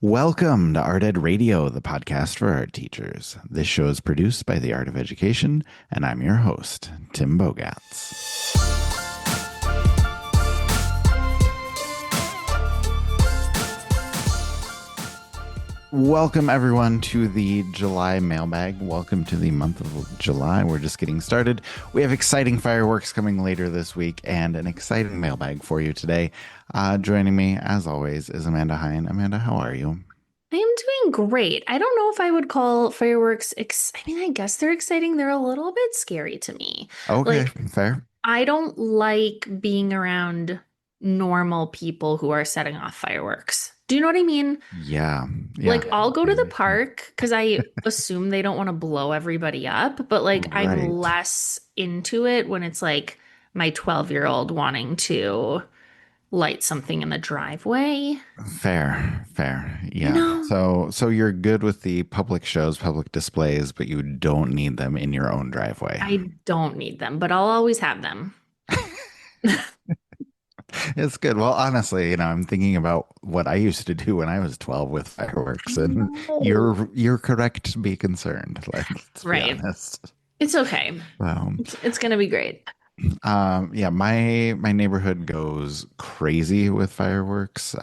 Welcome to Art Ed Radio, the podcast for art teachers. This show is produced by the Art of Education, and I'm your host, Tim Bogatz. Welcome, everyone, to the July Mailbag. Welcome to the month of July. We're just getting started. We have exciting fireworks coming later this week and an exciting mailbag for you today. Joining me, as always, is Amanda Hine. Amanda, how are you? I am doing great. I don't know if I would call fireworks I guess they're exciting. They're a little bit scary to me. Okay, Like, fair. I don't like being around normal people who are setting off fireworks. Do you know what I mean? Yeah, yeah. Like, I'll go to the park because I assume they don't want to blow everybody up, but like, I'm Right. less into it when it's like my 12-year-old wanting to light something in the driveway. Fair, fair. You Yeah. know? So you're good with the public shows, public displays, but you don't need them in your own driveway. I don't need them, but I'll always have them. It's good. Well, honestly, I'm thinking about what I used to do when I was 12 with I fireworks, and know. you're correct to be concerned. Like, let's be Right. honest. It's okay. Um, It's gonna be great. yeah, my neighborhood goes crazy with fireworks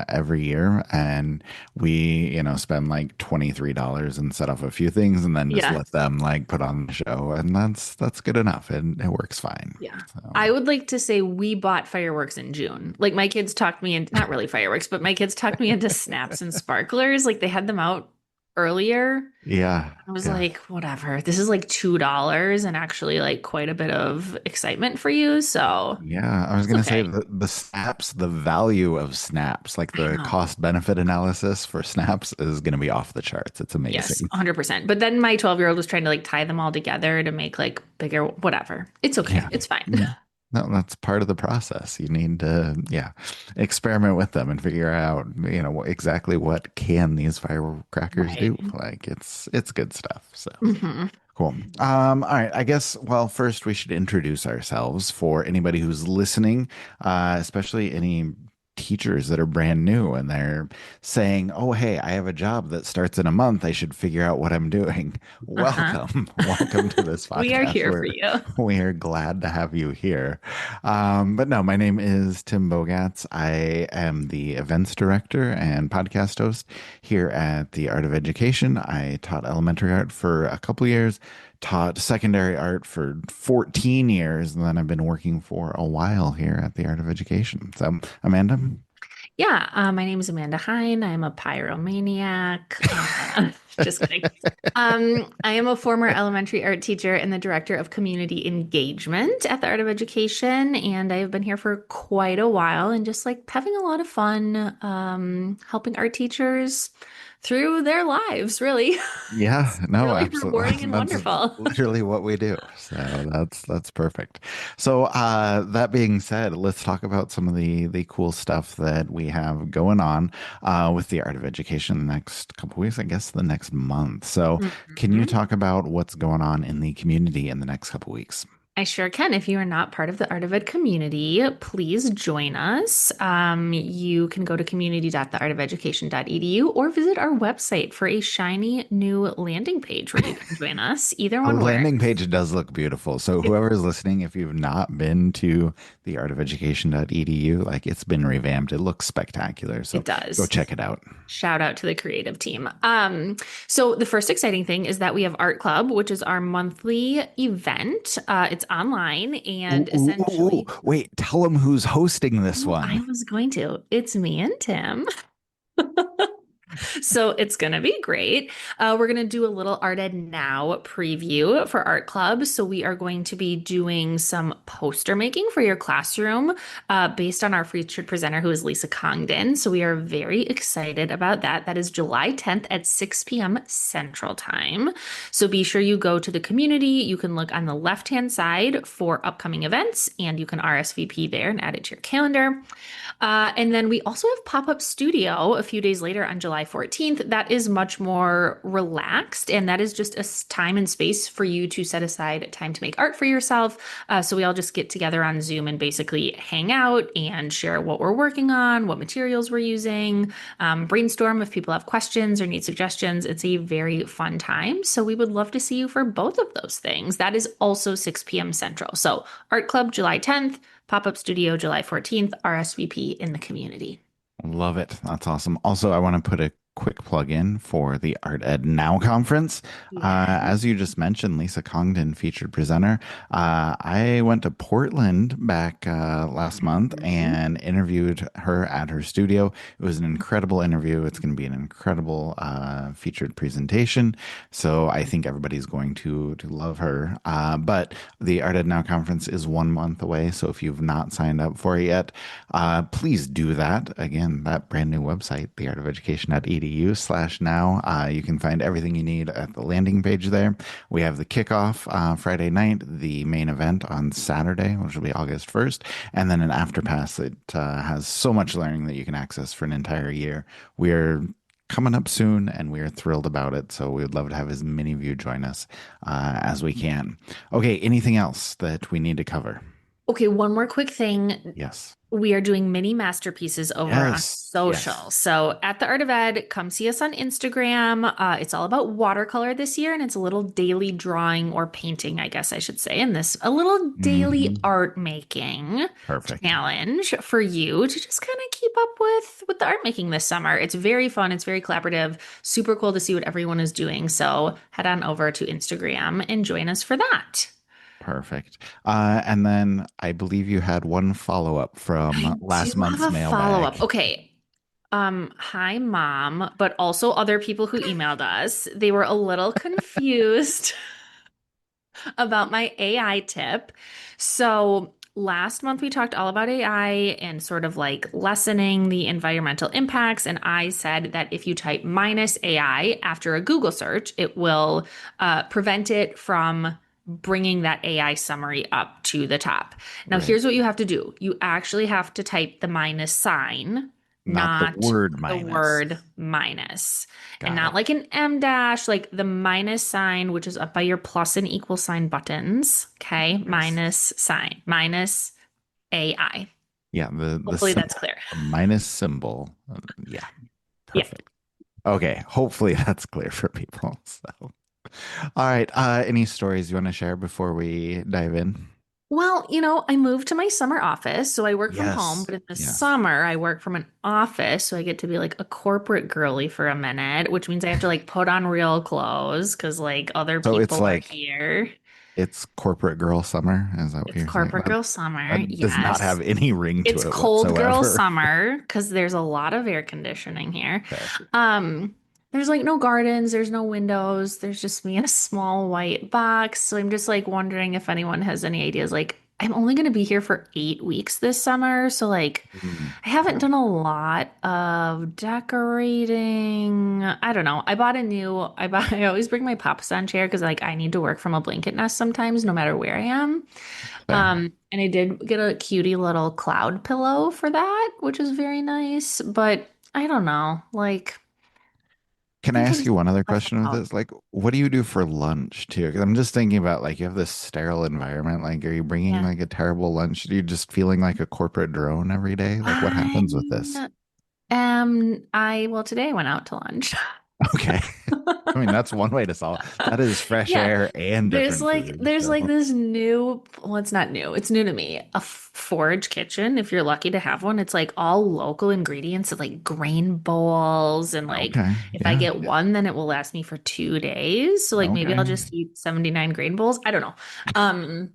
every year, and we spend like $23 and set off a few things, and then just Yeah. let them like put on the show, and that's good enough, and it works fine. Yeah. So I would like to say we bought fireworks in June. Like my kids talked me into, not really fireworks, but my kids talked me into snaps and sparklers. Like they had them out earlier. yeah, I was yeah. like, whatever. This is like $2 and actually like quite a bit of excitement for you. So Yeah, I was it's gonna say okay. the snaps, the value of snaps, like I the know. cost benefit analysis for snaps is gonna be off the charts. It's Yes, amazing. 100%. But then my 12-year-old was trying to like tie them all together to make like bigger, whatever. It's okay. Yeah. It's fine. Yeah. No, that's part of the process. You need to, yeah, experiment with them and figure out, exactly what can these firecrackers Right. do. Like it's good stuff. So Hmm. cool. All right. I guess, well, first we should introduce ourselves for anybody who's listening, especially any teachers that are brand new and they're saying, "Oh, hey, I have a job that starts in a month. I should figure out what I'm doing." Uh-huh. Welcome. Welcome to this We are podcast. here for you. We are glad to have you here. But no, my name is Tim Bogatz. I am the events director and podcast host here at the Art of Education. I taught elementary art for a couple years, taught secondary art for 14 years, and then I've been working for a while here at the Art of Education. So, Amanda? Yeah, my name is Amanda Hine. I'm a pyromaniac. Just kidding. I am a former elementary art teacher and the director of community engagement at the Art of Education, and I have been here for quite a while and just like having a lot of fun helping art teachers through their lives, really. Yeah, It's no, really absolutely. rewarding and That's wonderful. literally what we do. So that's perfect. So that being said, let's talk about some of the cool stuff that we have going on with the Art of Education the next couple weeks, I guess the next month. So can you Mhm. talk about what's going on in the community in the next couple weeks? I sure can. If you are not part of the Art of Ed community, please join us. You can go to community.theartofeducation.edu or visit our website for a shiny new landing page where you can join us. Either The one landing works. page does look beautiful. So It, whoever is listening, if you've not been to the artofeducation.edu, like it's been revamped. It looks spectacular. So it go does. check it out. Shout out to the creative team. So the first exciting thing is that we have Art Club, which is our monthly event. It's online Ooh, and ooh, ooh, ooh. essentially, Wait, tell them who's hosting this oh, I one. was going to. It's me and Tim. So it's going to be great. We're going to do a little Art Ed Now preview for Art Club. So we are going to be doing some poster making for your classroom based on our featured presenter, who is Lisa Congdon. So we are very excited about that. That is July 10th at 6 p.m. Central Time. So be sure you go to the community. You can look on the left-hand side for upcoming events, and you can RSVP there and add it to your calendar. And then we also have Pop-Up Studio a few days later on July 14th. 14th, that is much more relaxed. And that is just a time and space for you to set aside time to make art for yourself. So we all just get together on Zoom and basically hang out and share what we're working on, what materials we're using, brainstorm if people have questions or need suggestions. It's a very fun time. So we would love to see you for both of those things. That is also 6 p.m. Central. So Art Club July 10th, Pop-Up Studio July 14th, RSVP in the community. Love it. That's awesome. Also, I want to put a quick plug in for the Art Ed Now conference. Yeah. As you just mentioned, Lisa Congdon, featured presenter. I went to Portland back last month Mhm. and interviewed her at her studio. It was an incredible interview. It's going to be an incredible featured presentation. So I think everybody's going to love her. But the Art Ed Now conference is 1 month away. So if you've not signed up for it yet, please do that. Again, that brand new website, theartofelucation.edu/now. You can find everything you need at the landing page there. We have the kickoff Friday night, the main event on Saturday, which will be August 1st, and then an after pass that has so much learning that you can access for an entire year. We're coming up soon and we are thrilled about it. So we would love to have as many of you join us as we can. Okay, anything else that we need to cover? Okay, one more quick thing. Yes. We are doing mini masterpieces over on Yes. social. Yes. So at the Art of Ed, come see us on Instagram. It's all about watercolor this year, and it's a little daily drawing or painting, I guess I should say, and this a little daily Hmm. art making Perfect. challenge for you to just kind of keep up with the art making this summer. It's very fun. It's very collaborative. Super cool to see what everyone is doing. So head on over to Instagram and join us for that. Perfect. And then I believe you had one follow-up from I do last have month's a follow-up. mailbag. Okay. Hi, Mom, but also other people who emailed us. They were a little confused about my AI tip. So last month we talked all about AI and sort of like lessening the environmental impacts. And I said that if you type minus AI after a Google search, it will prevent it from bringing that AI summary up to the top. Now, Right. here's what you have to do. You actually have to type the minus sign, Not the not word the minus. word minus. And Got not it. like an M dash, like the minus sign, which is up by your plus and equal sign buttons. Okay. Yes. Minus sign, minus AI. Yeah, the Hopefully that's symbol, clear. the minus symbol. Yeah, Yeah. perfect. Okay, hopefully that's clear for people. So, all right. Any stories you want to share before we dive in? Well, I moved to my summer office, so I work from home, Yes. but in the Yes. summer, I work from an office, so I get to be like a corporate girly for a minute, which means I have to like put on real clothes because like other So it's people are like here. it's corporate girl summer. Is that what It's you're saying? corporate girl summer. That does not Yes. have any ring to It's it cold girl whatsoever. summer because there's a lot of air conditioning here. Okay. Um, there's like no gardens, there's no windows, there's just me in a small white box. So I'm just like wondering if anyone has any ideas. Like, I'm only going to be here for 8 weeks this summer. So, like, I haven't Okay. done a lot of decorating. I don't know. I always bring my Papasan chair because like I need to work from a blanket nest sometimes, no matter where I am. Fair. And I did get a cutie little cloud pillow for that, which is very nice. But I don't know. Like, I Can I think I ask just you one other left question with out. this? Like, what do you do for lunch too? Because I'm just thinking about like you have this sterile environment. Like, are you bringing Yeah. like a terrible lunch? Are you just feeling like a corporate drone every day? Like, what happens with this? Well, today I went out to lunch. Okay. I mean, that's one way to solve. That is fresh Yeah. air and There's different like food. there's like So, this new, well, it's not new. It's new to me. A forage kitchen, if you're lucky to have one. It's like all local ingredients of like grain bowls and like okay. if I Yeah. get one, then it will last me for 2 days. So like maybe I'll Okay. just eat 79 grain bowls. I don't know. Um,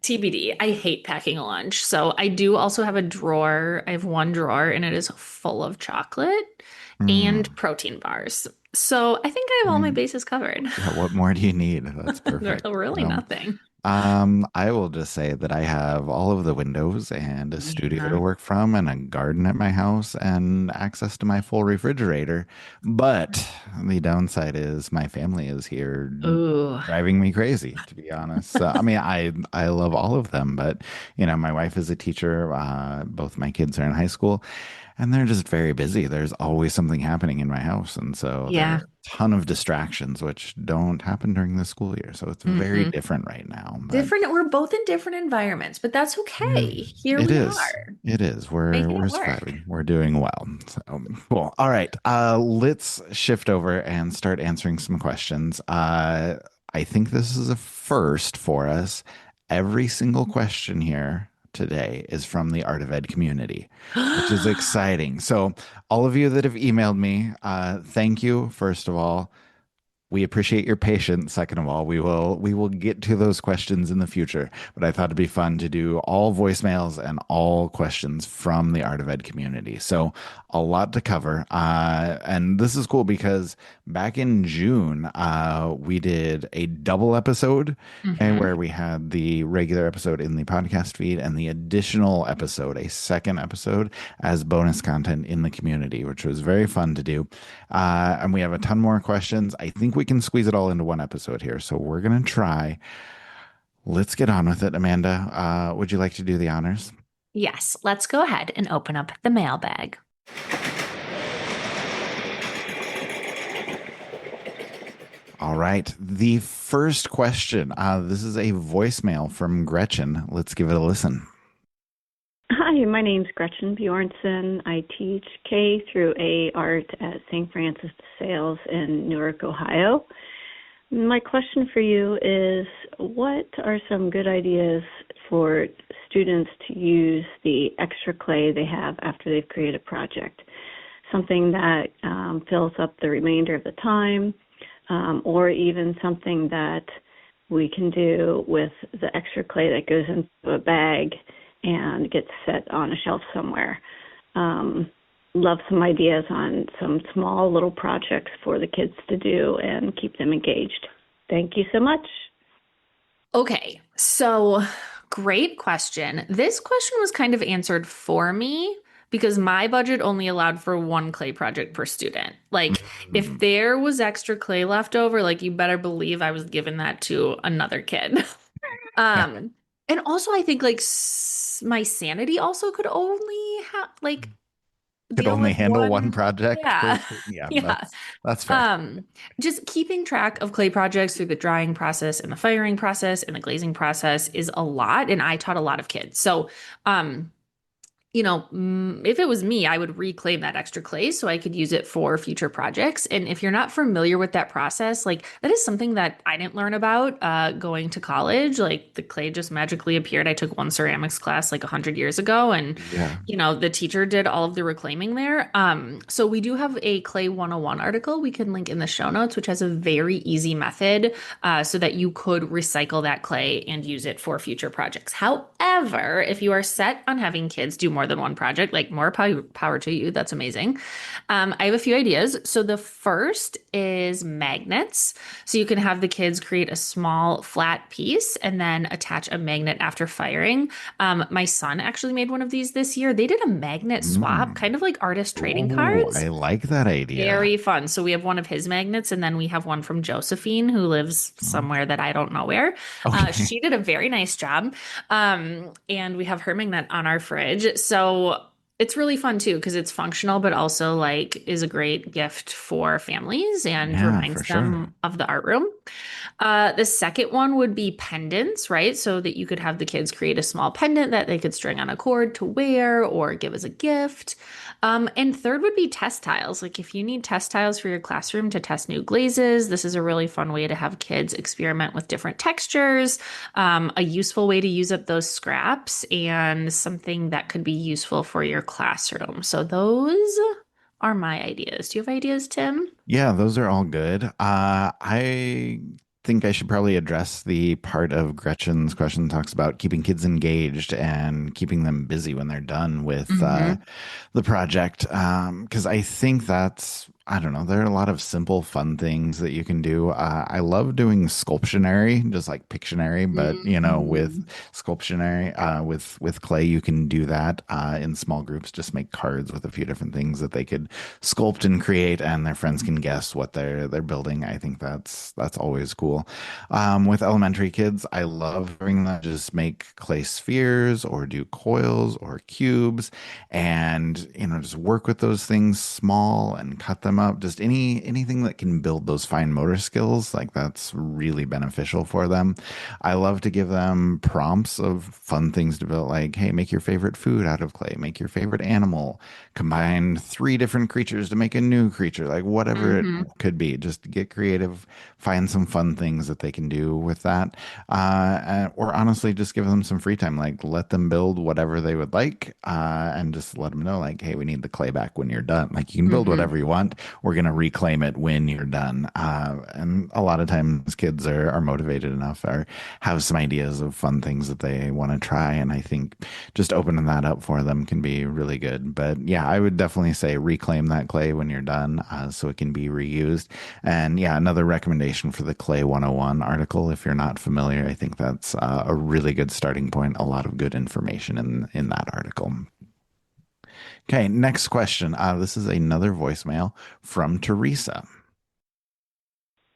TBD. I hate packing a lunch. So I do also have a drawer. I have one drawer and it is full of chocolate Hmm. and protein bars. So I think I I have all my mean, bases covered. yeah, what more do you need? That's perfect. Really nothing. I will just say that I have all of the windows and a studio to Yeah. work from and a garden at my house and access to my full refrigerator. But the downside is my family is here Ooh. driving me crazy, to be honest. So, I mean, I love all of them, but my wife is a teacher. Both my kids are in high school. And they're just very busy. There's always something happening in my house. And so there are Yeah. a ton of distractions, which don't happen during the school year. So it's very Hmm. different right now. But Different, we're both in different environments, but that's yeah, okay. Here it we is. are, It is. making We're it work. surviving. We're doing well. So cool. All right. Let's shift over and start answering some questions. I think this is a first for us. Every single question here today is from the Art of Ed community, which is exciting. So all of you that have emailed me, thank you, first of all. We appreciate your patience. Second of all, we will get to those questions in the future. But I thought it'd be fun to do all voicemails and all questions from the Art of Ed community. So a lot to cover. And this is cool because back in June, we did a double episode and Hmm. where we had the regular episode in the podcast feed and the additional episode, a second episode as bonus content in the community, which was very fun to do. And we have a ton more questions. I think we can squeeze it all into one episode here. So we're going to try. Let's get on with it. Amanda, would you like to do the honors? Yes, let's go ahead and open up the mailbag. All right. The first question. This is a voicemail from Gretchen. Let's give it a listen. Hi, my name's Gretchen Bjornson. I teach K through A art at St. Francis de Sales in Newark, Ohio. My question for you is, what are some good ideas for students to use the extra clay they have after they've created a project? Something that fills up the remainder of the time, or even something that we can do with the extra clay that goes into a bag and gets set on a shelf somewhere. Love some ideas on some small little projects for the kids to do and keep them engaged. Thank you so much. Okay, so great question. This question was kind of answered for me because my budget only allowed for one clay project per student. Like, if Mm, there was extra clay left over, like, you better believe I was giving that to another kid. yeah. Um, and also I think like my sanity also could only have like Could deal only with handle one one. project per Yeah. student. Yeah, Yeah. that's fair. Um, just keeping track of clay projects through the drying process and the firing process and the glazing process is a lot. And I taught a lot of kids. So, um, if it was me, I would reclaim that extra clay so I could use it for future projects. And if you're not familiar with that process, like that is something that I didn't learn about going to college. Like the clay just magically appeared. I took one ceramics class like 100 years ago, and Yeah. the teacher did all of the reclaiming there. So we do have a Clay 101 article we can link in the show notes, which has a very easy method so that you could recycle that clay and use it for future projects. However, if you are set on having kids do more than one project, like more power to you, that's amazing. I have a few ideas. So the first is magnets. So you can have the kids create a small flat piece and then attach a magnet after firing. My son actually made one of these this year. They did a magnet swap, Mm. kind of like artist trading Oh, cards. I like that idea. Very fun. So we have one of his magnets, and then we have one from Josephine, who lives somewhere that I don't know where. Okay. She did a very nice job. And we have her magnet on our fridge. So it's really fun too, because it's functional, but also like is a great gift for families and Yeah, for reminds sure. them of the art room. The second one would be pendants, right? So that you could have the kids create a small pendant that they could string on a cord to wear or give as a gift. And third would be test tiles. Like if you need test tiles for your classroom to test new glazes, this is a really fun way to have kids experiment with different textures, a useful way to use up those scraps, and something that could be useful for your classroom. So those are my ideas. Do you have ideas, Tim? Yeah, those are all good. I think I should probably address the part of Gretchen's question that talks about keeping kids engaged and keeping them busy when they're done with Hmm. the project. Because I think that's I don't know. There are a lot of simple, fun things that you can do. I love doing sculptionary, just like Pictionary, but with Mhm. sculptionary, with clay, you can do that in small groups. Just make cards with a few different things that they could sculpt and create, and their friends can guess what they're building. I think that's always cool. With elementary kids, I love doing that. Just make clay spheres or do coils or cubes and just work with those things small and cut them up, just anything that can build those fine motor skills, like that's really beneficial for them. I love to give them prompts of fun things to build, like, hey, make your favorite food out of clay, make your favorite animal, combine three different creatures to make a new creature, like whatever it Mhm. could be. Just get creative, find some fun things that they can do with that, or honestly just give them some free time, like let them build whatever they would like, and just let them know, like, hey, we need the clay back when you're done. Like, you can build Mhm. whatever you want, we're going to reclaim it when you're done. And a lot of times kids are motivated enough or have some ideas of fun things that they want to try, and I think just opening that up for them can be really good. But yeah, I would definitely say reclaim that clay when you're done, so it can be reused. And yeah, another recommendation for the Clay 101 article, if you're not familiar, I think that's a really good starting point. A lot of good information in that article. Okay, next question. This is another voicemail from Teresa.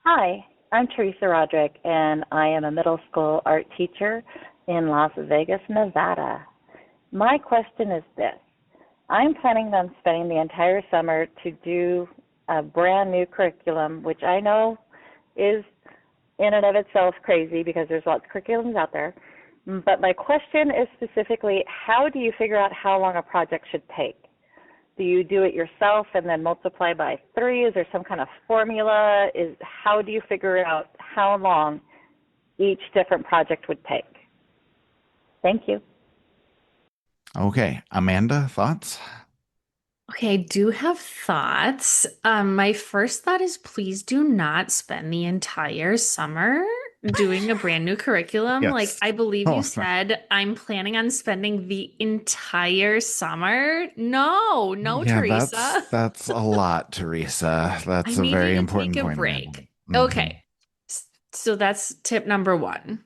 Hi, I'm Teresa Roderick, and I am a middle school art teacher in Las Vegas, Nevada. My question is this. I'm planning on spending the entire summer to do a brand new curriculum, which I know is in and of itself crazy because there's lots of curriculums out there. But my question is specifically, how do you figure out how long a project should take? Do you do it yourself and then multiply by three? Is there some kind of formula? How do you figure out how long each different project would take? Thank you. Okay, Amanda, thoughts? Okay, I do have thoughts. My first thought is please do not spend the entire summer doing a brand new curriculum. Like, Yes. I believe you Oh, said, I'm planning on spending the entire summer. No, no, yeah, that's Teresa. that's a lot, Teresa. I That's a need very you to take important a point, break. man. Okay, so that's tip number one.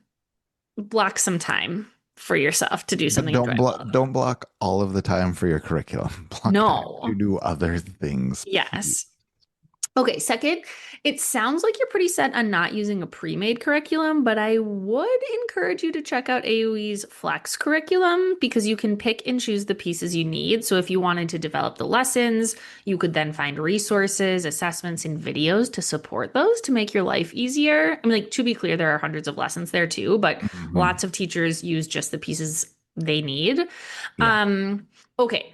Block some time for yourself to do But something enjoyable. don't block all of the time for your curriculum. Block time to No. do other things, please. Yes. Okay, second, it sounds like you're pretty set on not using a pre-made curriculum, but I would encourage you to check out AOE's Flex curriculum because you can pick and choose the pieces you need. So if you wanted to develop the lessons, you could then find resources, assessments, and videos to support those to make your life easier. I mean, like, to be clear, there are hundreds of lessons there too, but Hmm. lots of teachers use just the pieces they need. Yeah. Um, okay.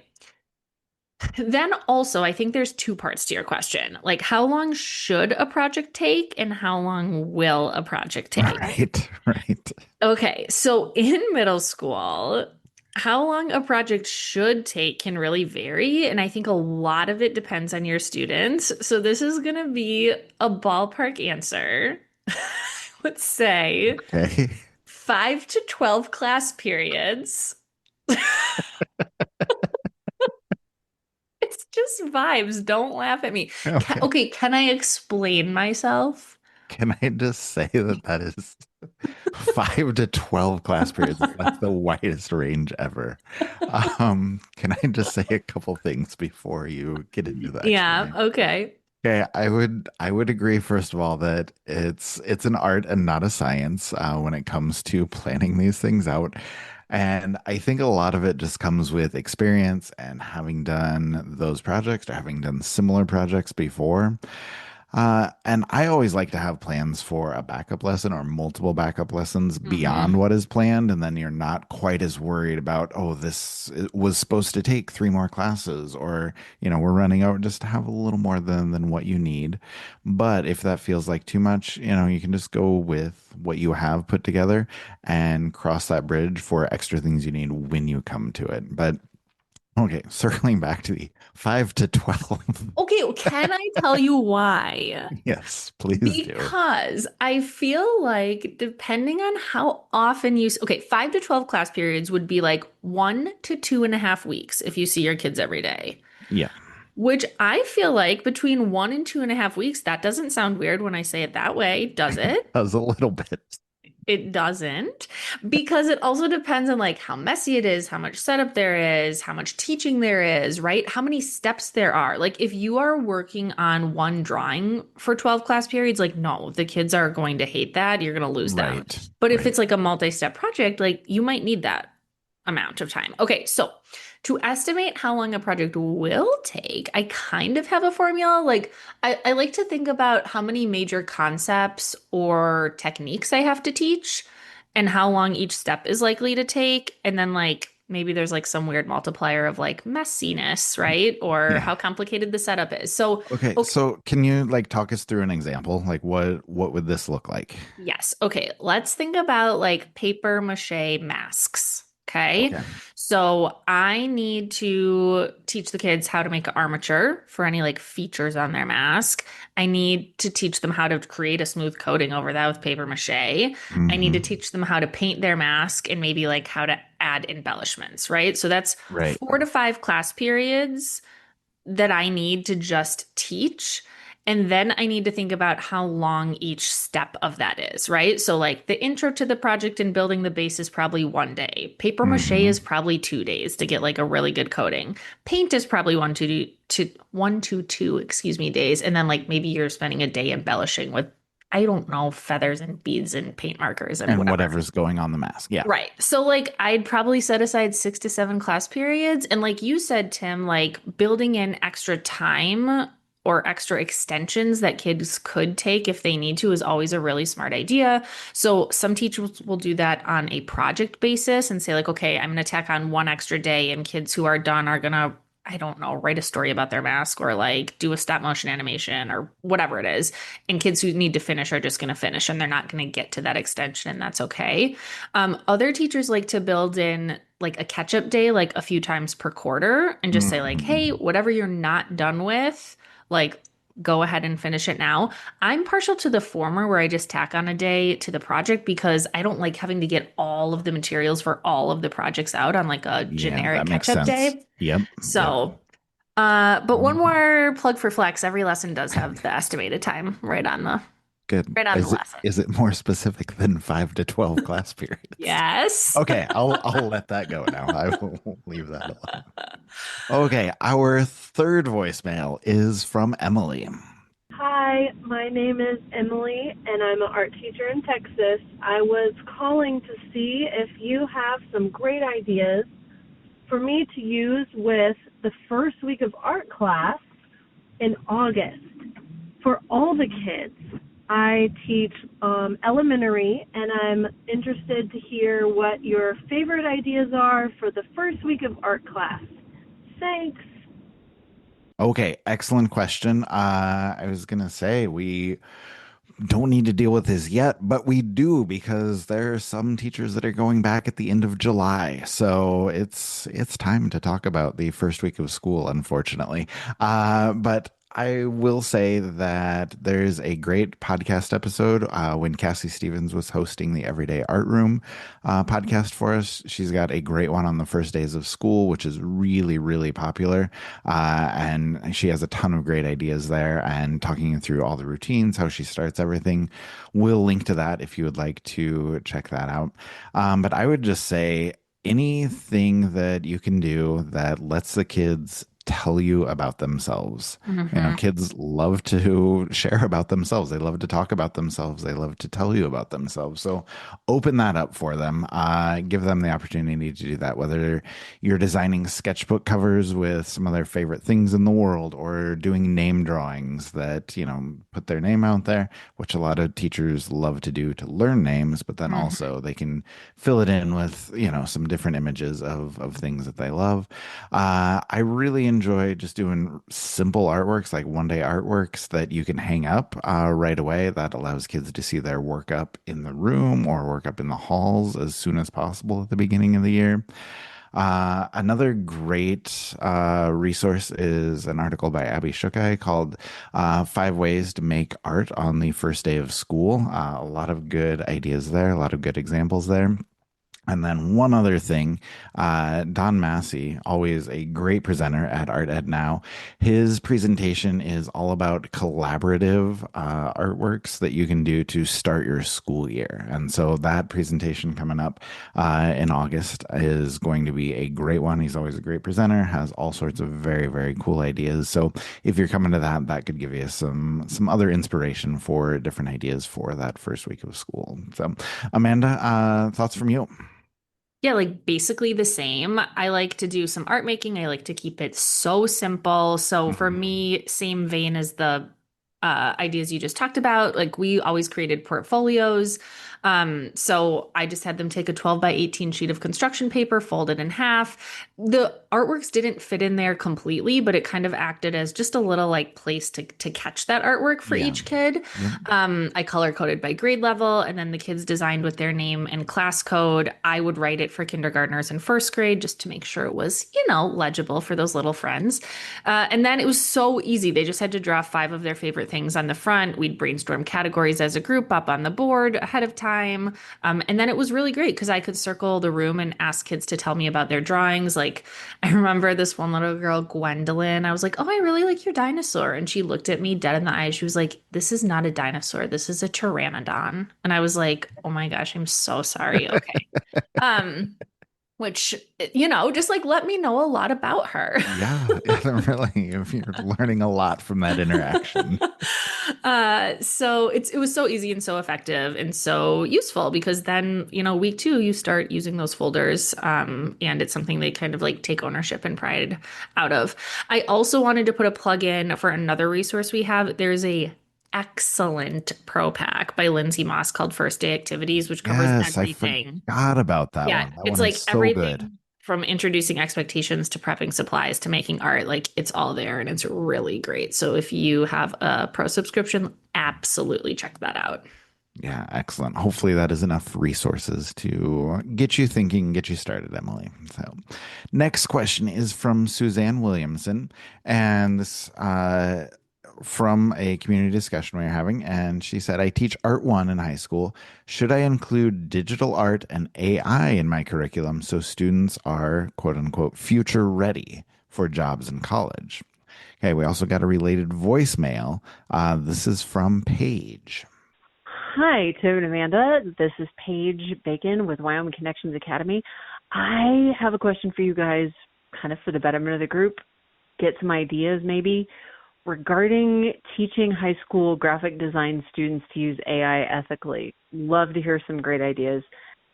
Then also, I think there's two parts to your question. Like, how long should a project take and how long will a project take? Right, right. Okay, so in middle school, how long a project should take can really vary, and I think a lot of it depends on your students. So this is going to be a ballpark answer. Let's say Okay. 5 to 12 class periods. It's just vibes. Don't laugh at me. Okay. Okay, can I explain myself? Can I just say that that is 5 to 12 class periods? That's the widest range ever. Can I just say a couple things before you get into the Yeah, explanation? okay. Okay, I would agree first of all that it's an art and not a science when it comes to planning these things out. And I think a lot of it just comes with experience and having done those projects or having done similar projects before. And I always like to have plans for a backup lesson or multiple backup lessons beyond Hmm. what is planned. And then you're not quite as worried about, oh, this was supposed to take three more classes, or, we're running over, just to have a little more than what you need. But if that feels like too much, you can just go with what you have put together and cross that bridge for extra things you need when you come to it. But okay, circling back to the 5 to 12. Okay, well, can I tell you why? Yes, please do. Because I feel like depending on how often okay, 5 to 12 class periods would be like 1 to 2.5 weeks if you see your kids every day. Yeah. which I feel like between 1 and 2.5 weeks, that doesn't sound weird when I say it that way, does it? That was a little bit. It doesn't, because it also depends on like how messy it is, how much setup there is, how much teaching there is, right? How many steps there are. Like if you are working on one drawing for 12 class periods, like no, the kids are going to hate that. You're going to lose them. Right. But if Right. it's like a multi-step project, like you might need that amount of time. Okay, so to estimate how long a project will take, I kind of have a formula. Like I like to think about how many major concepts or techniques I have to teach and how long each step is likely to take. And then like maybe there's like some weird multiplier of like messiness, right? Or Yeah. how complicated the setup is. So, Okay. okay, So can you like talk us through an example? Like what would this look like? yes. Okay. Let's think about like paper mache masks. Okay. Okay. So I need to teach the kids how to make an armature for any like features on their mask. I need to teach them how to create a smooth coating over that with paper mache. I need to Hmm. teach them how to paint their mask and maybe like how to add embellishments, right? So that's Right. 4 to 5 class periods that I need to just teach. And then I need to think about how long each step of that is, right? So, like the intro to the project and building the base is probably 1 day. Paper mache Hmm. is probably 2 days to get like a really good coating. Paint is probably 1 to 2, excuse me, days. And then, like, maybe you're spending a day embellishing with, I don't know, feathers and beads and paint markers and And whatever. whatever's going on the mask. Yeah. Right. So like I'd probably set aside 6 to 7 class periods. And like you said, Tim, like building in extra time or extra extensions that kids could take if they need to is always a really smart idea. So some teachers will do that on a project basis and say like, okay, I'm going to tack on 1 extra day and kids who are done are going to, I don't know, write a story about their mask or like do a stop motion animation or whatever it is. And kids who need to finish are just going to finish and they're not going to get to that extension and that's okay. Other teachers like to build in like a catch up day, like a few times per quarter, and just say, like, hey, Hmm. whatever you're not done with, like, go ahead and finish it now. I'm partial to the former where I just tack on a day to the project because I don't like having to get all of the materials for all of the projects out on like a Yeah, generic that makes catch up sense. day. Yep. Yep. So, but one more plug for Flex. Every lesson does have the estimated time Good. right on the lesson. Is it more specific than 5 to 12 class periods? Yes. Okay, I'll let that go now. I will leave that alone. Okay, our third voicemail is from Emily. Hi, my name is Emily, and I'm an art teacher in Texas. I was calling to see if you have some great ideas for me to use with the first week of art class in August for all the kids. I teach elementary, and I'm interested to hear what your favorite ideas are for the first week of art class. Thanks. Okay, excellent question. I was gonna say we don't need to deal with this yet, but we do because there are some teachers that are going back at the end of July. So it's time to talk about the first week of school, unfortunately. But I will say that there's a great podcast episode when Cassie Stevens was hosting the Everyday Art Room podcast for us. She's got a great one on the first days of school, which is really, really popular. And she has a ton of great ideas there and talking through all the routines, how she starts everything. We'll link to that if you would like to check that out. But I would just say anything that you can do that lets the kids tell you about themselves. You know, Hmm. kids love to share about themselves. They love to talk about themselves. They love to tell you about themselves. So open that up for them. Give them the opportunity to do that, whether you're designing sketchbook covers with some of their favorite things in the world or doing name drawings that, you know, put their name out there, which a lot of teachers love to do to learn names, but then Hmm. also they can fill it in with, you know, some different images of things that they love. I really enjoy just doing simple artworks, like 1 day artworks that you can hang up right away. That allows kids to see their work up in the room or work up in the halls as soon as possible at the beginning of the year. Another great resource is an article by Abby Shukai called 5 Ways to Make Art on the First Day of School. A lot of good ideas there, a lot of good examples there. And then one other thing, Don Massey, always a great presenter at Art Ed Now. His presentation is all about collaborative artworks that you can do to start your school year. And so that presentation coming up in August is going to be a great one. He's always a great presenter, has all sorts of very, very cool ideas. So if you're coming to that, that could give you some other inspiration for different ideas for that first week of school. So, Amanda, thoughts from you? Yeah, like basically the same. I like to do some art making. I like to keep it so simple. So for Mhm. me, same vein as the ideas you just talked about. Like we always created portfolios. So I just had them take a 12 by 18 sheet of construction paper, fold it in half. The artworks didn't fit in there completely, but it kind of acted as just a little like place to catch that artwork for Yeah. each kid. Yep. I color coded by grade level, and then the kids designed with their name and class code. I would write it for kindergartners and first grade just to make sure it was, legible for those little friends. And then it was so easy. They just had to draw five of their favorite things on the front. We'd brainstorm categories as a group up on the board ahead of time. And then it was really great because I could circle the room and ask kids to tell me about their drawings. Like, I remember this one little girl, Gwendolyn. I was like, "Oh, I really like your dinosaur." And she looked at me dead in the eyes. She was like, "This is not a dinosaur. This is a pteranodon." And I was like, "Oh my gosh, I'm so sorry." Okay. Um, which, just like let me know a lot about her. Yeah, really, if you're learning a lot from that interaction. So it was so easy and so effective and so useful because then, week two, you start using those folders, and it's something they kind of like take ownership and pride out of. I also wanted to put a plug in for another resource we have. There's a excellent pro pack by Lindsay Moss called First Day Activities, which covers Yes, I everything. forgot about that Yeah, one. That it's one is like so good. everything from introducing expectations to prepping supplies to making art, like it's all there and it's really great. So if you have a pro subscription, absolutely check that out. Yeah, excellent. Hopefully that is enough resources to get you thinking, get you started, Emily. So, next question is from Suzanne Williamson, and this from a community discussion we were having, and she said, "I teach Art 1 in high school. Should I include digital art and AI in my curriculum so students are quote unquote future ready for jobs in college?" Okay, we also got a related voicemail. This is from Paige. Hi, Tim and Amanda. This is Paige Bacon with Wyoming Connections Academy. I have a question for you guys, kind of for the betterment of the group. Get some ideas maybe regarding teaching high school graphic design students to use AI ethically. Love to hear some great ideas,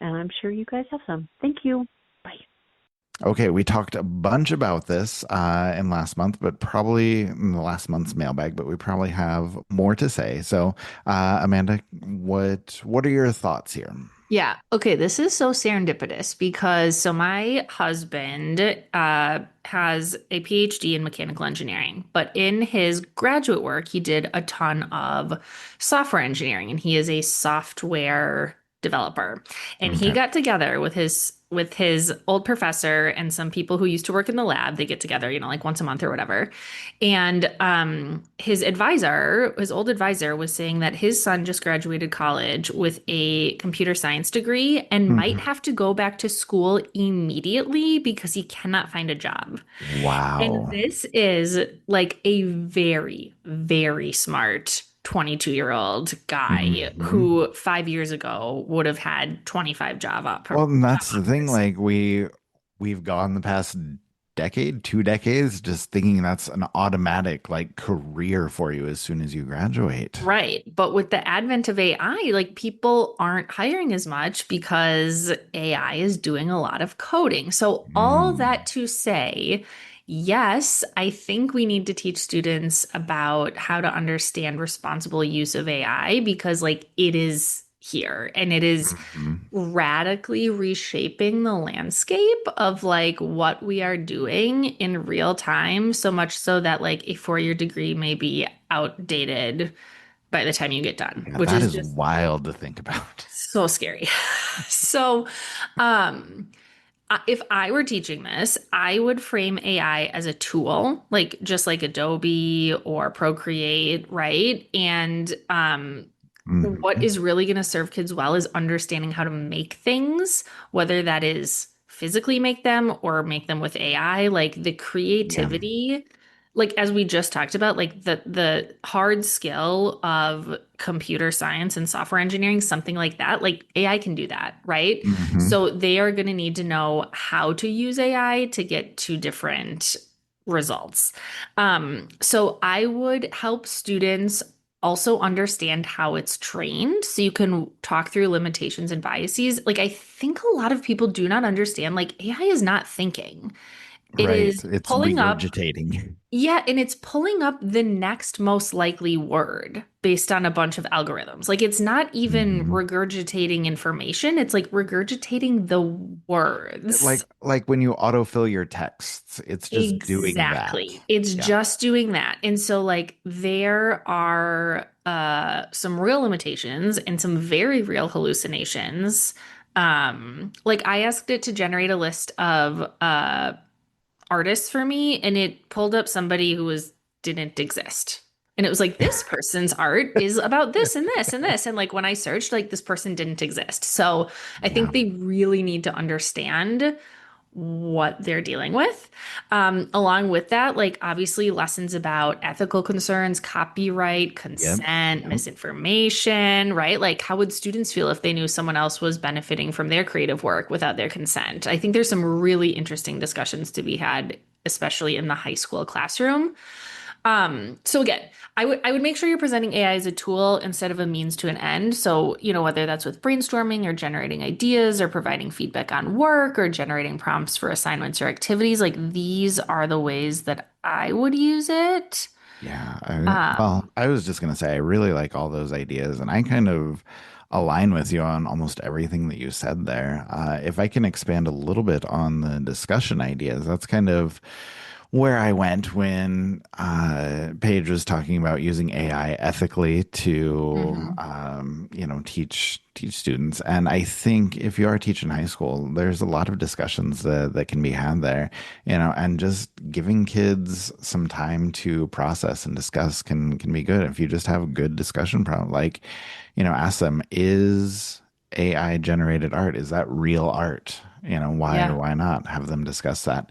and I'm sure you guys have some. Thank you. Bye. Okay, we talked a bunch about this in last month, but probably in the last month's mailbag, but we probably have more to say. So, Amanda, what are your thoughts here? Yeah. Okay. This is so serendipitous because so my husband has a PhD in mechanical engineering, but in his graduate work, he did a ton of software engineering and he is a software developer. And he Okay. got together with his old professor and some people who used to work in the lab. They get together, like once a month or whatever. And his old advisor was saying that his son just graduated college with a computer science degree and might Mhm. have to go back to school immediately because he cannot find a job. And Wow. this is like a very, very smart 22-year-old guy Mhm. who 5 years ago would have had 25 Well, and job that's the thing. offers. Like we've gone the past decade, 2 decades, just thinking that's an automatic like career for you as soon as you graduate. Right. But with the advent of AI, like people aren't hiring as much because AI is doing a lot of coding. So, all Mm. that to say, yes, I think we need to teach students about how to understand responsible use of AI because, like, it is here and it is Mhm. radically reshaping the landscape of like what we are doing in real time, so much so that like a 4-year degree may be outdated by the time you get done, Yeah, which that is is just wild to think about. so scary. So, um, if I were teaching this, I would frame AI as a tool, like just like Adobe or Procreate, right? And what Hmm. is really going to serve kids well is understanding how to make things, whether that is physically make them or make them with AI, like the Yeah. creativity, like as we just talked about, like the hard skill of computer science and software engineering, something like that, like AI can do that, right? Hmm. So they are going to need to know how to use AI to get to different results. So I would help students also understand how it's trained so you can talk through limitations and biases. Like, I think a lot of people do not understand, like, AI is not thinking, it Right. is It's pulling up. regurgitating. Yeah, and it's pulling up the next most likely word based on a bunch of algorithms. Like, it's not even Hmm. regurgitating information, it's like regurgitating the words. Like when you autofill your texts, it's just doing that. Exactly. It's Yeah. just doing that. And so like there are some real limitations and some very real hallucinations. Like I asked it to generate a list of artists for me and it pulled up somebody who was didn't exist. And it was like this person's art is about this and this and this. And like when I searched, like this person didn't exist. So I Yeah. think they really need to understand what they're dealing with. Along with that, like obviously lessons about ethical concerns, copyright, Yep. consent, Yep. misinformation, right? Like how would students feel if they knew someone else was benefiting from their creative work without their consent? I think there's some really interesting discussions to be had, especially in the high school classroom. So again, I would make sure you're presenting AI as a tool instead of a means to an end. So, whether that's with brainstorming or generating ideas or providing feedback on work or generating prompts for assignments or activities, like these are the ways that I would use it. Yeah. Um, I was just going to say, I really like all those ideas, and I kind of align with you on almost everything that you said there. If I can expand a little bit on the discussion ideas, that's kind of where I went when Paige was talking about using AI ethically to, mhm. teach students. And I think if you are teaching high school, there's a lot of discussions that can be had there, and just giving kids some time to process and discuss can be good. If you just have a good discussion problem, like, ask them, is AI generated art? Is that real art? Why or Yeah. why not? Have them discuss that.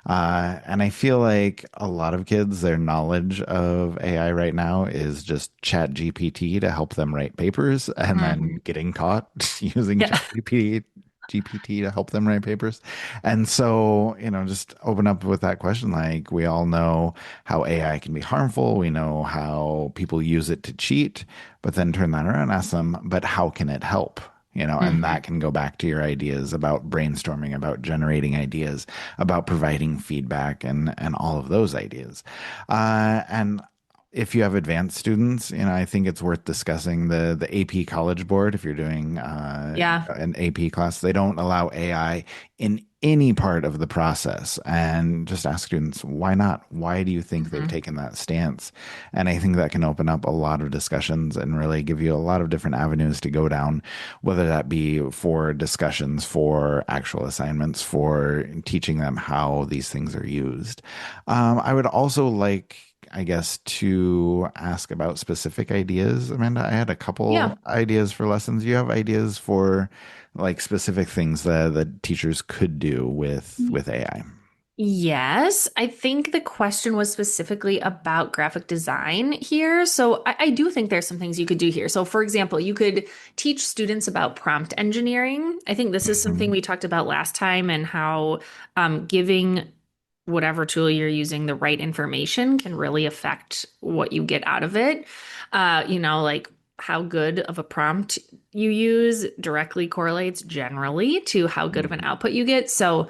And I feel like a lot of kids, their knowledge of AI right now is just Chat GPT to help them write papers and then Mhm. getting caught using Yeah. Chat GPT to help them write papers. And so, just open up with that question. Like, we all know how AI can be harmful. We know how people use it to cheat, but then turn that around and ask them, but how can it help? And Mhm. that can go back to your ideas about brainstorming, about generating ideas, about providing feedback, and all of those ideas. And if you have advanced students, I think it's worth discussing the AP College Board. If you're doing Yeah. an AP class, they don't allow AI in any part of the process. And just ask students, why not? Why do you think they've Mhm. taken that stance? And I think that can open up a lot of discussions and really give you a lot of different avenues to go down, whether that be for discussions, for actual assignments, for teaching them how these things are used. I would also like, I guess, to ask about specific ideas. Amanda, I had a Yeah. couple ideas for lessons. You have ideas for like specific things that teachers could do with AI? Yes, I think the question was specifically about graphic design here. So I do think there's some things you could do here. So, for example, you could teach students about prompt engineering. I think this is something Hmm. we talked about last time and how giving whatever tool you're using the right information can really affect what you get out of it. Like how good of a prompt you use directly correlates generally to how good of an Hmm. output you get. So,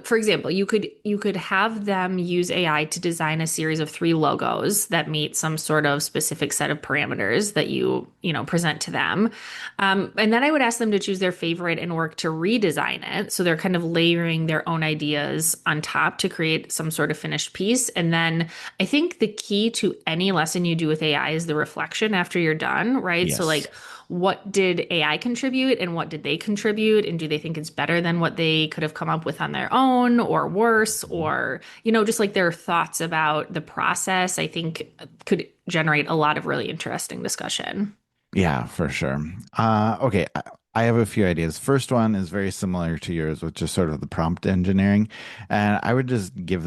for example, you could have them use AI to design a series of three logos that meet some sort of specific set of parameters that you present to them. And then I would ask them to choose their favorite and work to redesign it. So they're kind of layering their own ideas on top to create some sort of finished piece. And then I think the key to any lesson you do with AI is the reflection after you're done, right? So, Yes. like, what did AI contribute and what did they contribute? And do they think it's better than what they could have come up with on their own or worse? Or, just like their thoughts about the process, I think could generate a lot of really interesting discussion. Yeah, for sure. Okay, I have a few ideas. First one is very similar to yours, which is sort of the prompt engineering. And I would just give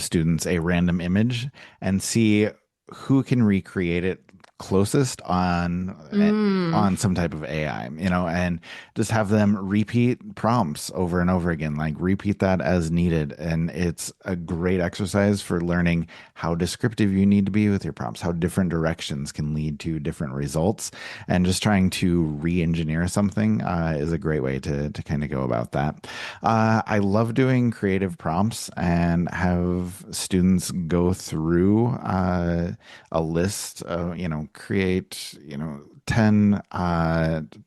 students a random image and see who can recreate it closest Mm, on some type of AI, and just have them repeat prompts over and over again, like repeat that as needed. And it's a great exercise for learning how descriptive you need to be with your prompts, how different directions can lead to different results, and just trying to re-engineer something is a great way to kind of go about that. I love doing creative prompts and have students go through a list of, create, 10,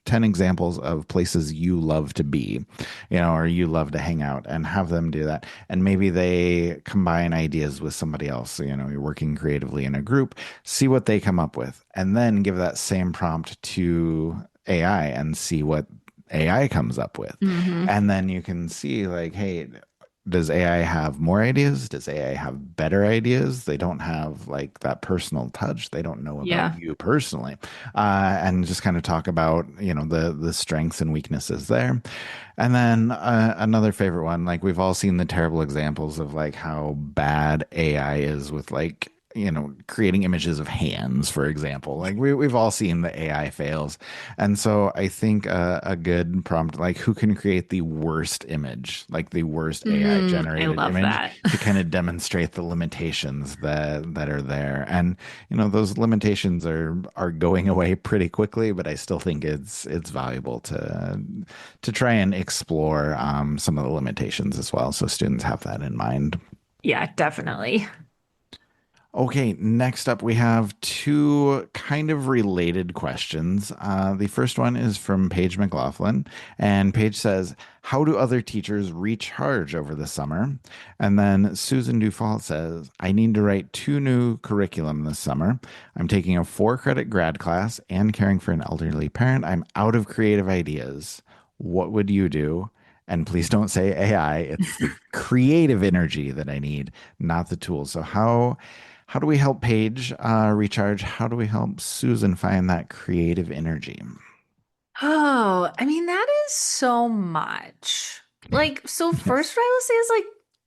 10 examples of places you love to be, or you love to hang out, and have them do that. And maybe they combine ideas with somebody else. You're working creatively in a group, see what they come up with, and then give that same prompt to AI and see what AI comes up with. hmm. And then you can see, like, hey, does AI have more ideas? Does AI have better ideas? They don't have like that personal touch. They don't know about Yeah. you personally. And just kind of talk about, the strengths and weaknesses there. And then another favorite one, like we've all seen the terrible examples of like how bad AI is with like, creating images of hands, for example. Like we've all seen the AI fails. And so I think a good prompt, like who can create the worst image, like the worst AI I generated love image that. to kind of demonstrate the limitations that are there. And, those limitations are going away pretty quickly, but I still think it's valuable to try and explore some of the limitations as well. So students have that in mind. Yeah, definitely. Okay, next up we have two kind of related questions. The first one is from Paige McLaughlin, and Paige says, "How do other teachers recharge over the summer?" And then Susan Dufault says, "I need to write two new curriculum this summer. I'm taking a 4 credit grad class and caring for an elderly parent. I'm out of creative ideas. What would you do?" And please don't say AI. It's the creative energy that I need, not the tools. So how do we help Paige recharge? How do we help Susan find that creative energy? Oh, I mean, that is so much. Like, so first what I will say is like,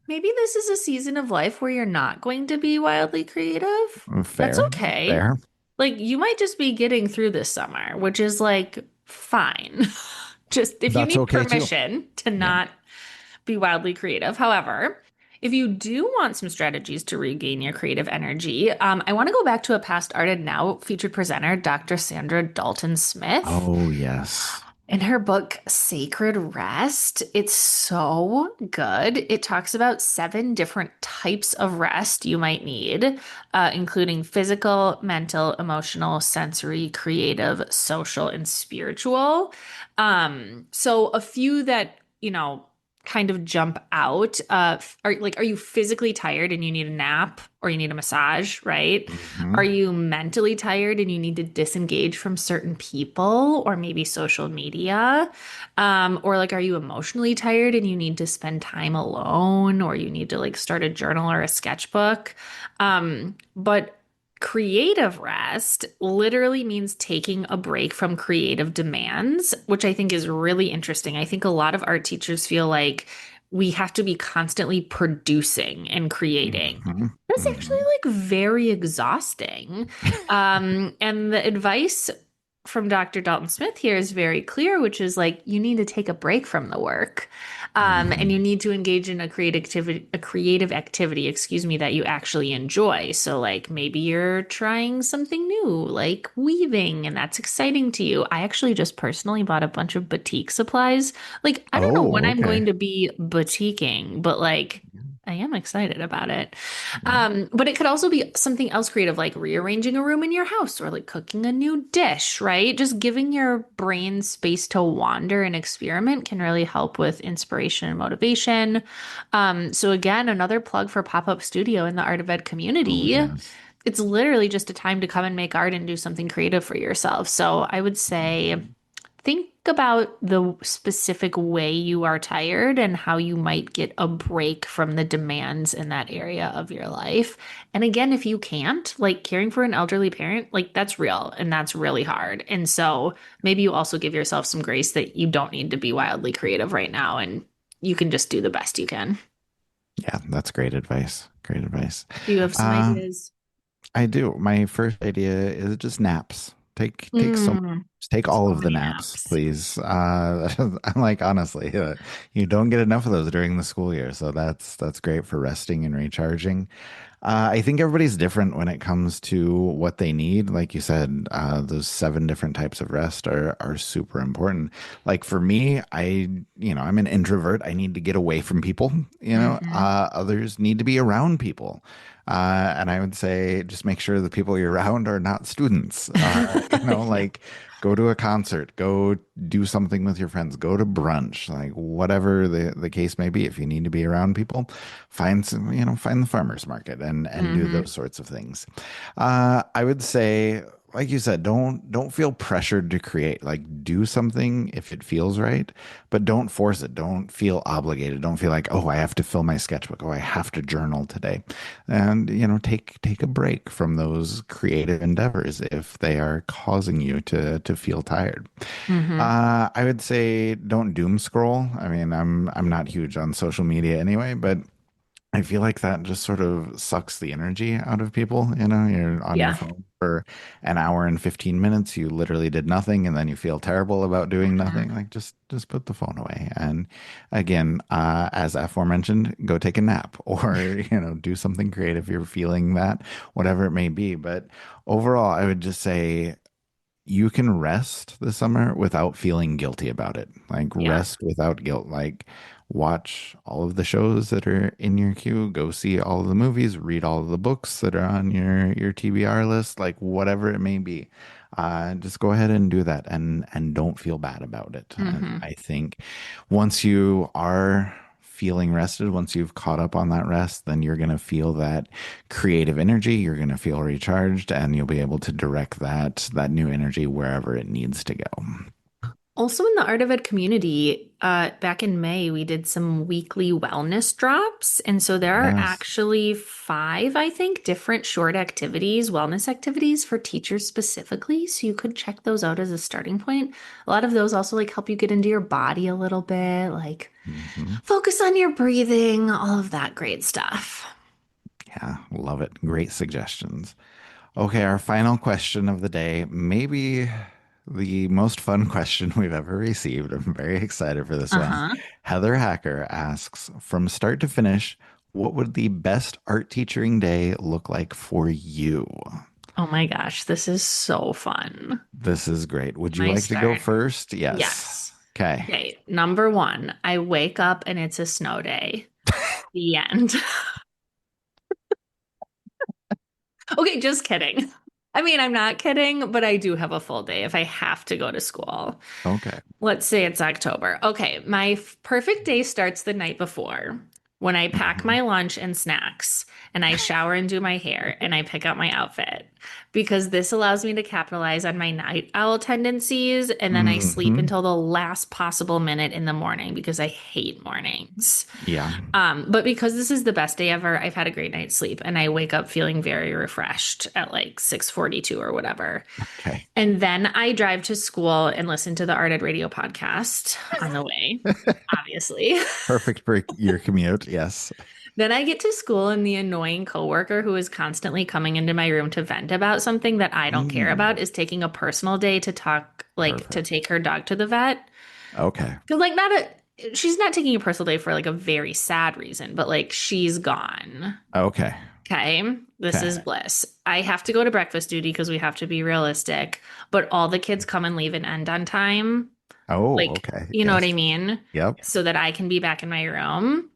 maybe this is a season of life where you're not going to be wildly creative. That's Fair, okay. fair. Like, you might just be getting through this summer, which is like fine. Just if you That's need okay too. permission to Yeah. not be wildly creative. However, if you do want some strategies to regain your creative energy, I want to go back to a past Art and Now featured presenter, Dr. Sandra Dalton Smith. Oh, yes. In her book, Sacred Rest, it's so good. It talks about 7 different types of rest you might need, including physical, mental, emotional, sensory, creative, social, and spiritual. So a few that, kind of jump out. Are you physically tired and you need a nap or you need a massage, right? Are Hmm. you mentally tired and you need to disengage from certain people or maybe social media? Or like, are you emotionally tired and you need to spend time alone or you need to like start a journal or a sketchbook? But creative rest literally means taking a break from creative demands, which I think is really interesting. I think a lot of art teachers feel like we have to be constantly producing and creating. Hmm. That's actually Hmm. like very exhausting. And the advice from Dr. Dalton Smith here is very clear, which is like you need to take a break from the work. And you Hmm. need to engage in a creative activity, excuse me, that you actually enjoy. So like maybe you're trying something new, like weaving, and that's exciting to you. I actually just personally bought a bunch of batik supplies. Like I don't know when Oh, I'm okay. going to be batiking, but like I am excited about it. Yeah. But it could also be something else creative, like rearranging a room in your house or like cooking a new dish, right? Just giving your brain space to wander and experiment can really help with inspiration and motivation. So again, another plug for Pop-Up Studio in the Art of Ed Oh, community. yes. It's literally just a time to come and make art and do something creative for yourself. So I would say think about the specific way you are tired and how you might get a break from the demands in that area of your life. And again, if you can't, like caring for an elderly parent, like that's real and that's really hard. And so maybe you also give yourself some grace that you don't need to be wildly creative right now and you can just do the best you can. Yeah, that's great advice. Great advice. Do you have some Uh, ideas? I do. My first idea is just naps. Mm, Take all so of the many naps, naps. please. I'm like honestly, you don't get enough of those during the school year, so that's great for resting and recharging. I think everybody's different when it comes to what they need. Like you said, those seven different types of rest are super important. Like for me, I'm an introvert. I need to get away from people. Hmm. Others need to be around people. And I would say just make sure the people you're around are not students. Yeah. Like go to a concert, go do something with your friends, go to brunch, like whatever the case may be. If you need to be around people, find the farmer's market and do Hmm. those sorts of things. I would say, like you said, don't feel pressured to create. Like do something if it feels right, but don't force it. Don't feel obligated. Don't feel like, oh, I have to fill my sketchbook. Oh, I have to journal today. And take a break from those creative endeavors if they are causing you to feel tired. Hmm. I would say don't doom scroll. I mean, I'm not huge on social media anyway, but I feel like that just sort of sucks the energy out of people. You're on your Yeah. phone for an hour and 15 minutes. You literally did nothing, and then you feel terrible about doing nothing. Mhm. Like just put the phone away. And again, as aforementioned, go take a nap or, do something creative. You're feeling that, whatever it may be. But overall, I would just say you can rest this summer without feeling guilty about it. Like Yeah. rest without guilt. Like watch all of the shows that are in your queue, go see all of the movies, read all of the books that are on your TBR list, like whatever it may be. Just go ahead and do that and don't feel bad about it. And Hmm. I think once you are feeling rested, once you've caught up on that rest, then you're going to feel that creative energy, you're going to feel recharged, and you'll be able to direct that new energy wherever it needs to go. Also, in the Art of Ed community, back in May, we did some weekly wellness drops. And so there are Yes. actually five, I think, different short activities, wellness activities for teachers specifically. So you could check those out as a starting point. A lot of those also like help you get into your body a little bit, like Hmm. focus on your breathing, all of that great stuff. Yeah, love it. Great suggestions. Okay, our final question of the day, maybe the most fun question we've ever received. I'm very excited for this one. Uh-huh. Heather Hacker asks, from start to finish, what would the best art teaching day look like for you? Oh my gosh, this is so fun. This is great. Would Can you I like to go start? first? Yes. Yes. Okay. Okay, number one, I wake up and it's a snow day. The end. Okay, just kidding. I mean, I'm not kidding, but I do have a full day if I have to go to school. Okay. Let's say it's October. Okay, my perfect day starts the night before when I pack Mhm. my lunch and snacks and I shower and do my hair and I pick out my outfit because this allows me to capitalize on my night owl tendencies and then I sleep Hmm. until the last possible minute in the morning because I hate mornings. Yeah. But because this is the best day ever, I've had a great night's sleep and I wake up feeling very refreshed at like 6:42 or whatever. Okay. And then I drive to school and listen to the Art Ed Radio podcast on the way, obviously. Perfect for your commute. Yes. Then I get to school and the annoying coworker who is constantly coming into my room to vent about something that I don't care Mm, about is taking a personal day to talk, like to perfect. take her dog to the vet. Okay. Because she's not taking a personal day for like a very sad reason, but like she's gone. Okay. Okay, this Okay. is bliss. I have to go to breakfast duty because we have to be realistic, but all the kids come and leave and end on time. Oh, Like, okay. you know what I Yes. mean? Yep. So that I can be back in my room.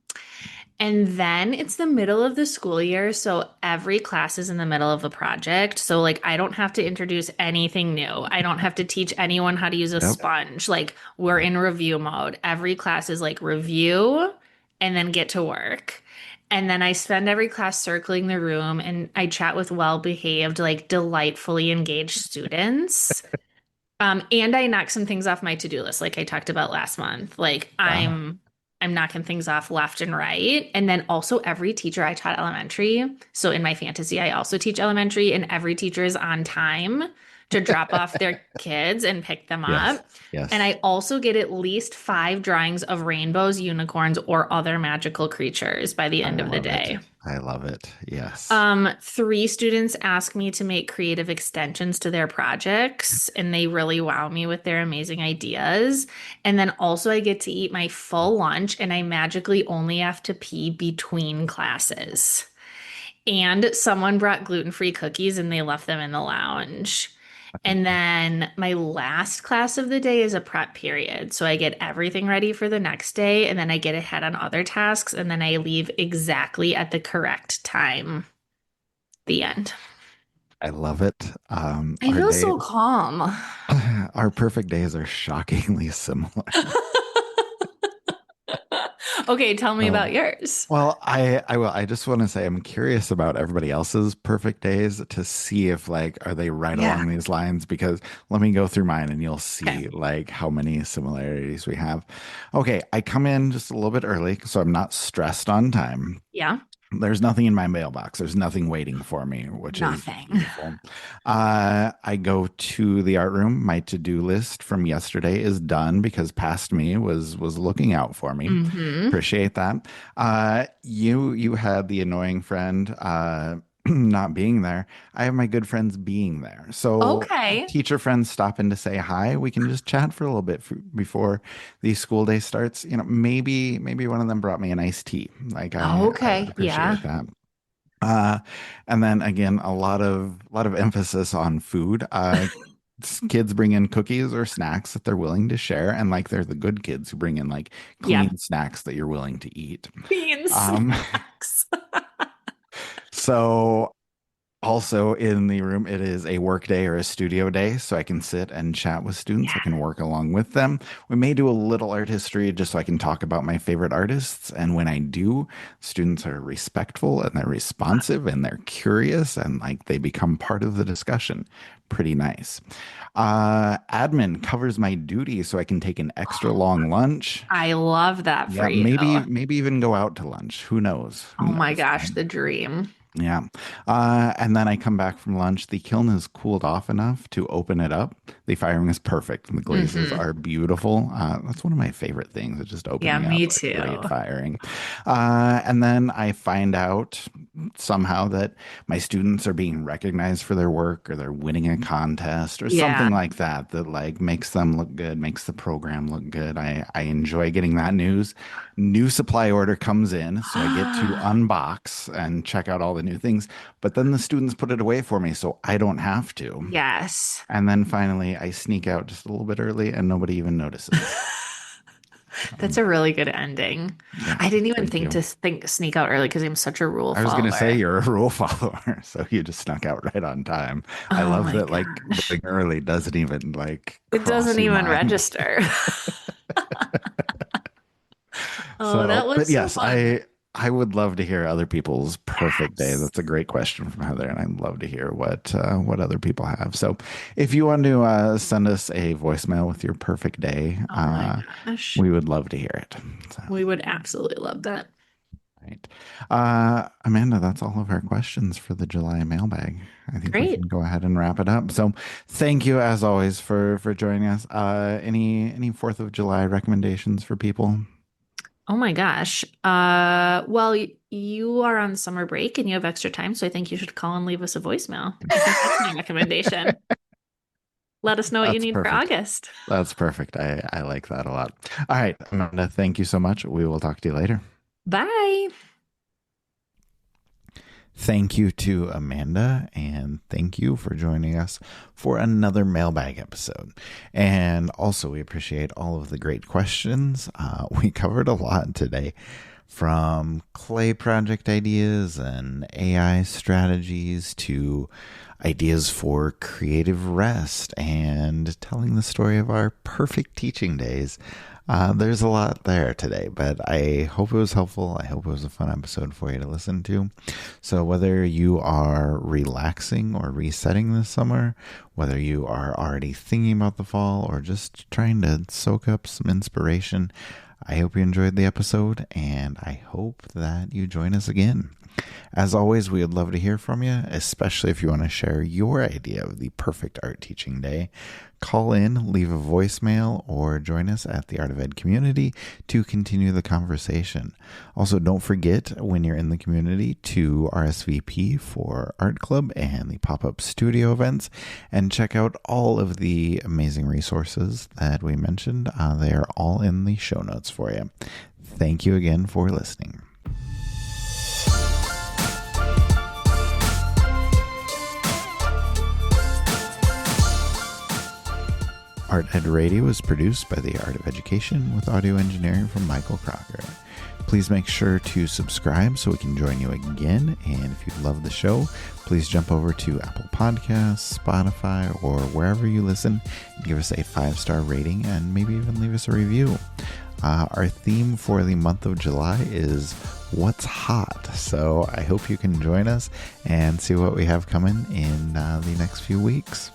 And then it's the middle of the school year, so every class is in the middle of a project. So like I don't have to introduce anything new. I don't have to teach anyone how to use a Yep. sponge. Like we're Yep. in review mode. Every class is like review and then get to work. And then I spend every class circling the room and I chat with well-behaved, like delightfully engaged students. And I knock some things off my to-do list, like I talked about last month. Like Wow. I'm knocking things off left and right. And then also every teacher I taught elementary. So in my fantasy, I also teach elementary, and every teacher is on time to drop off their kids and pick them Yes. up. And Yes. I also get at least 5 drawings of rainbows, unicorns, or other magical creatures by the I end of the love it. day. I love it. Yes. 3 students ask me to make creative extensions to their projects, and they really wow me with their amazing ideas. And then also, I get to eat my full lunch, and I magically only have to pee between classes. And someone brought gluten-free cookies and they left them in the lounge. And then my last class of the day is a prep period. So I get everything ready for the next day, and then I get ahead on other tasks, and then I leave exactly at the correct time. The end. I love it. I Our feel day, so calm. our perfect days are shockingly similar. Okay, tell me So, about yours. well, I just want to say I'm curious about everybody else's perfect days to see if like are they right Yeah. along these lines because let me go through mine and you'll Okay. see like how many similarities we have. Okay, I come in just a little bit early so I'm not stressed on time. Yeah. There's nothing in my mailbox. There's nothing waiting for me, which is Nothing. beautiful. I go to the art room. My to-do list from yesterday is done because past me was looking out for me. Mm-hmm. Appreciate that. You had the annoying friend not being there. I have my good friends being there. So Okay. teacher friends stop in to say hi. We can just chat for a little bit before the school day starts. Maybe one of them brought me an iced tea. Like I would Okay. appreciate Yeah. that. Uh, and then again, a lot of emphasis on food. Kids bring in cookies or snacks that they're willing to share, and like they're the good kids who bring in like Yeah. clean snacks that you're willing to eat. Bean Um, snacks. so also in the room, it is a work day or a studio day, so I can sit and chat with students. I Yeah. can work along with them. We may do a little art history just so I can talk about my favorite artists. And when I do, students are respectful and they're responsive and they're curious and like they become part of the discussion. Pretty nice. Admin covers my duty so I can take an extra long lunch. I love that for Yeah, you. maybe even go out to lunch. Who knows? Who Oh my knows, gosh, right? the dream. Yeah. And then I come back from lunch. The kiln is cooled off enough to open it up. The firing is perfect. The glazes Hmm. are beautiful. That's one of my favorite things, is just Yeah, opening up me a great too. firing. And then I find out somehow that my students are being recognized for their work or they're winning a contest or Yeah. something like that that like makes them look good, makes the program look good. I enjoy getting that news. New supply order comes in, so I get to unbox and check out all the new things, but then the students put it away for me, so I don't have to. Yes. And then finally, I sneak out just a little bit early and nobody even notices. That's a really good ending. Yeah, I didn't even thank think you. to think sneak out early because I'm such a rule I was going to say follower. you're a rule follower, so you just snuck out right on time. I Oh love my that, like, gosh. going early doesn't even, like, It cross doesn't your even mind. register. Oh, So, that but looks so yes, fun. I would love to hear other people's perfect day. Yes. That's a great question from Heather, and I'd love to hear what other people have. So, if you want to send us a voicemail with your perfect day, Oh my gosh. we would love to hear it. So, We would absolutely love that. right, Amanda, that's all of our questions for the July mailbag. I think we can Great. go ahead and wrap it up. So, thank you as always for joining us. Any Fourth of July recommendations for people? Oh my gosh. Well, you are on summer break and you have extra time, so I think you should call and leave us a voicemail. I think that's my recommendation. Let us know what you That's need for perfect. August. That's perfect. I like that a lot. All right, Amanda, thank you so much. We will talk to you later. Bye. Thank you to Amanda, and thank you for joining us for another mailbag episode. And also, we appreciate all of the great questions. We covered a lot today, from clay project ideas and AI strategies to ideas for creative rest and telling the story of our perfect teaching days. There's a lot there today, but I hope it was helpful. I hope it was a fun episode for you to listen to. So whether you are relaxing or resetting this summer, whether you are already thinking about the fall or just trying to soak up some inspiration, I hope you enjoyed the episode, and I hope that you join us again. As always, we would love to hear from you, especially if you want to share your idea of the perfect art teaching day. Call in, leave a voicemail, or join us at the Art of Ed community to continue the conversation. Also, don't forget when you're in the community to RSVP for Art Club and the pop-up studio events, and check out all of the amazing resources that we mentioned. They are all in the show notes for you. Thank you again for listening. Art Ed Radio is produced by the Art of Education with audio engineering from Michael Crocker. Please make sure to subscribe so we can join you again. And if you love the show, please jump over to Apple Podcasts, Spotify, or wherever you listen and give us a 5-star rating and maybe even leave us a review. Our theme for the month of July is What's Hot? So I hope you can join us and see what we have coming in the next few weeks.